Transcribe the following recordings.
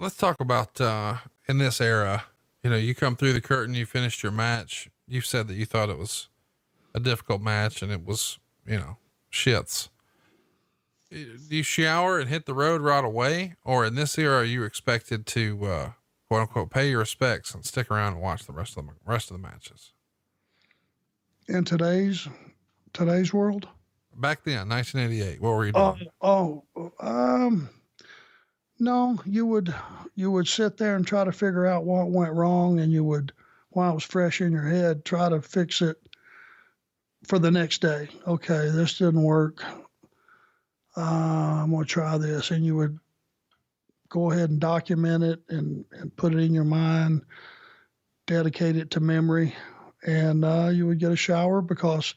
let's talk about, in this era, you come through the curtain, you finished your match. You said that you thought it was a difficult match and it was, shits. Do you shower and hit the road right away? Or in this era, are you expected to, quote unquote, pay your respects and stick around and watch the rest of the matches? In today's world? Back then, 1988, what were you doing? No, you would sit there and try to figure out what went wrong, and you would, while it was fresh in your head, try to fix it for the next day. Okay, this didn't work. I'm going to try this. And you would go ahead and document it and put it in your mind, dedicate it to memory. And you would get a shower because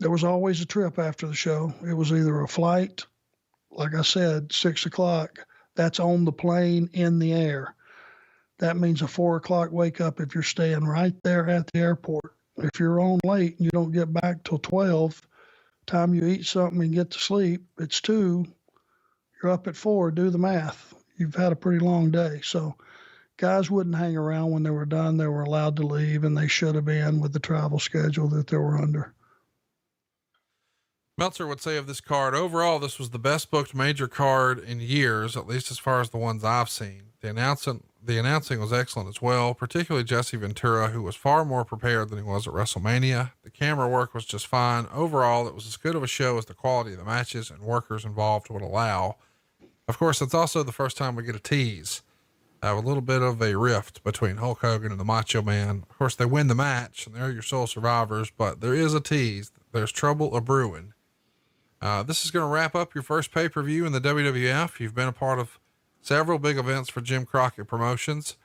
there was always a trip after the show. It was either a flight, like I said, 6:00. That's on the plane in the air. That means a 4:00 wake up if you're staying right there at the airport. If you're on late and you don't get back till 12, time you eat something and get to sleep, it's 2. You're up at 4. Do the math. You've had a pretty long day. So guys wouldn't hang around when they were done. They were allowed to leave, and they should have been with the travel schedule that they were under. Meltzer would say of this card, overall, this was the best booked major card in years, at least as far as the ones I've seen. The announcing was excellent as well, particularly Jesse Ventura, who was far more prepared than he was at WrestleMania. The camera work was just fine. Overall, it was as good of a show as the quality of the matches and workers involved would allow. Of course, it's also the first time we get a tease, a little bit of a rift between Hulk Hogan and the Macho Man. Of course, they win the match and they're your sole survivors, but there is a tease. There's trouble a-brewing. This is going to wrap up your first pay-per-view in the WWF. You've been a part of several big events for Jim Crockett Promotions.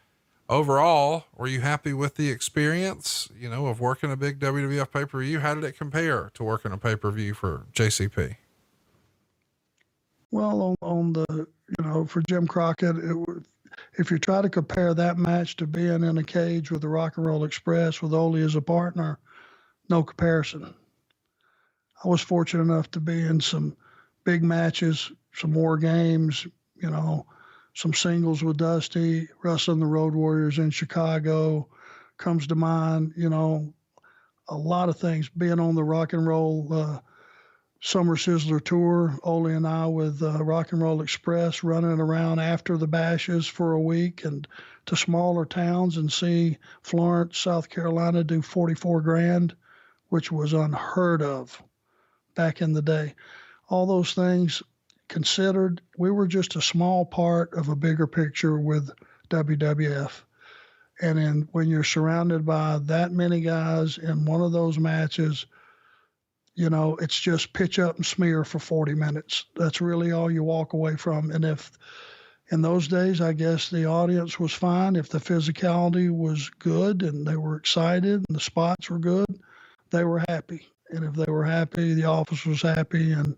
Overall, were you happy with the experience, of working a big WWF pay-per-view? How did it compare to working a pay-per-view for JCP? Well, on the, for Jim Crockett, if you try to compare that match to being in a cage with the Rock and Roll Express with Ole as a partner, no comparison. I was fortunate enough to be in some big matches, some war games, some singles with Dusty, wrestling the Road Warriors in Chicago comes to mind, a lot of things. Being on the Rock and Roll Summer Sizzler tour, Ole and I with Rock and Roll Express running around after the bashes for a week and to smaller towns and see Florence, South Carolina do 44 grand, which was unheard of back in the day. All those things considered, we were just a small part of a bigger picture with WWF. And then when you're surrounded by that many guys in one of those matches, it's just pitch up and smear for 40 minutes. That's really all you walk away from. And if in those days, I guess the audience was fine. If the physicality was good and they were excited and the spots were good, they were happy. And if they were happy, the office was happy, and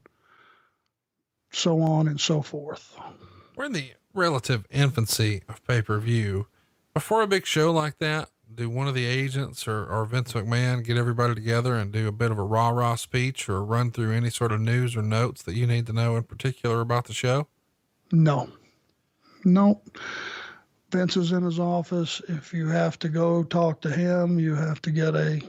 so on and so forth. We're in the relative infancy of pay-per-view. Before a big show like that, do one of the agents or Vince McMahon get everybody together and do a bit of a rah-rah speech or run through any sort of news or notes that you need to know in particular about the show? No. Vince is in his office. If you have to go talk to him, you have to get a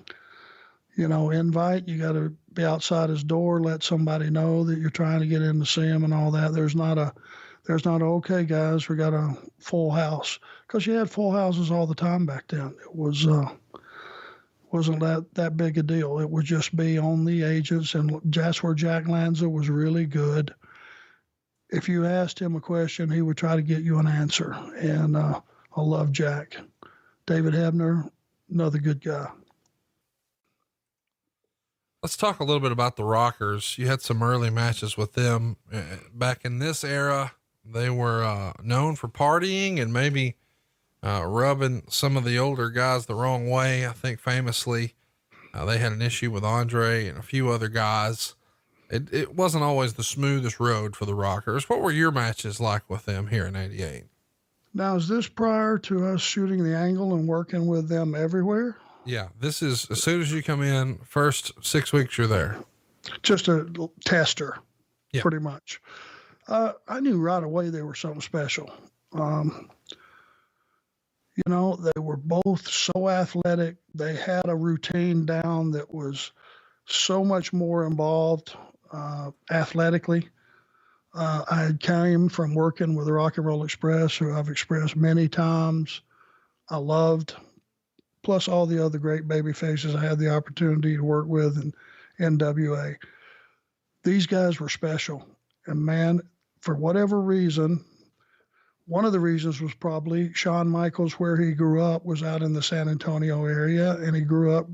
invite. You got to be outside his door, let somebody know that you're trying to get in to see him and all that. There's not a, okay, guys, we got a full house, because you had full houses all the time back then. It was, wasn't that big a deal. It would just be on the agents, and that's where Jack Lanza was really good. If you asked him a question, he would try to get you an answer. And, I love Jack. David Hebner, another good guy. Let's talk a little bit about the Rockers. You had some early matches with them back in this era. They were known for partying and maybe rubbing some of the older guys the wrong way. I think famously they had an issue with Andre and a few other guys. It wasn't always the smoothest road for the Rockers. What were your matches like with them here in '88? Now, is this prior to us shooting the angle and working with them everywhere? Yeah, this is as soon as you come in, first 6 weeks you're there. Just a tester, yeah. Pretty much. I knew right away they were something special. Um, you know, they were both so athletic. They had a routine down that was so much more involved athletically. I had came from working with the Rock and Roll Express, who I've expressed many times I loved, plus all the other great baby faces I had the opportunity to work with in NWA. These guys were special. And man, for whatever reason, one of the reasons was probably Shawn Michaels, where he grew up, was out in the San Antonio area, and he grew up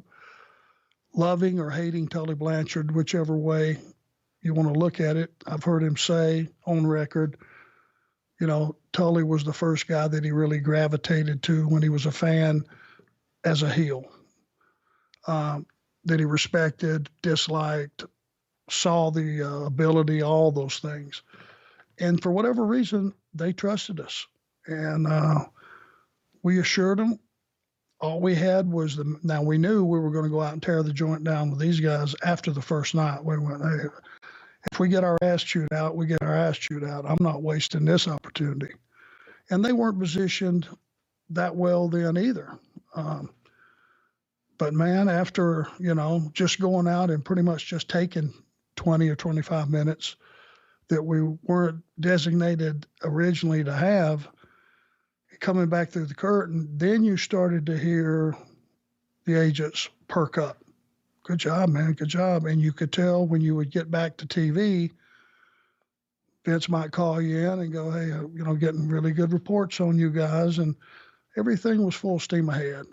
loving or hating Tully Blanchard, whichever way you want to look at it. I've heard him say on record, you know, Tully was the first guy that he really gravitated to when he was a fan as a heel, that he respected, disliked, saw the ability, all those things. And for whatever reason, they trusted us. And we assured them all we had was now we knew we were going to go out and tear the joint down with these guys after the first night. We went, hey, if we get our ass chewed out, we get our ass chewed out. I'm not wasting this opportunity. And they weren't positioned that well then either. But man, after, you know, just going out and pretty much just taking 20 or 25 minutes that we weren't designated originally to have, coming back through the curtain, then you started to hear the agents perk up. Good job, man. Good job. And you could tell when you would get back to TV, Vince might call you in and go, hey, you know, getting really good reports on you guys. And everything was full steam ahead.